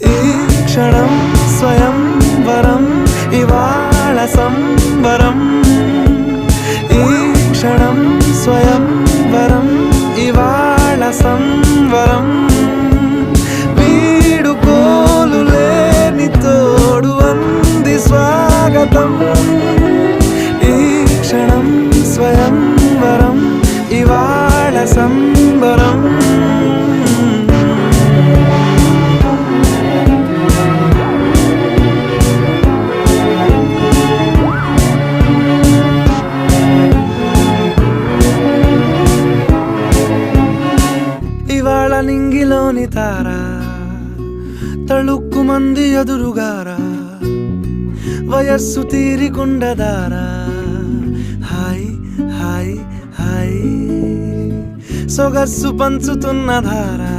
ఈ క్షణం స్వయం వరం ఇవాళ సంబరం ఈ క్షణం స్వయం వరం ఇవాళ సంవరం వీడుకోలు లేని తోడు అంది స్వాగతం ఈ క్షణం స్వయం వరం ఇవాళ సంబరం ఇవాళ నింగిలోని తారా తళుక్కు మంది ఎదురుగారా వయస్సు తీరికుండదారా హాయ్ హాయ్ హాయ్ సొగస్సు పంచుతున్న ధారా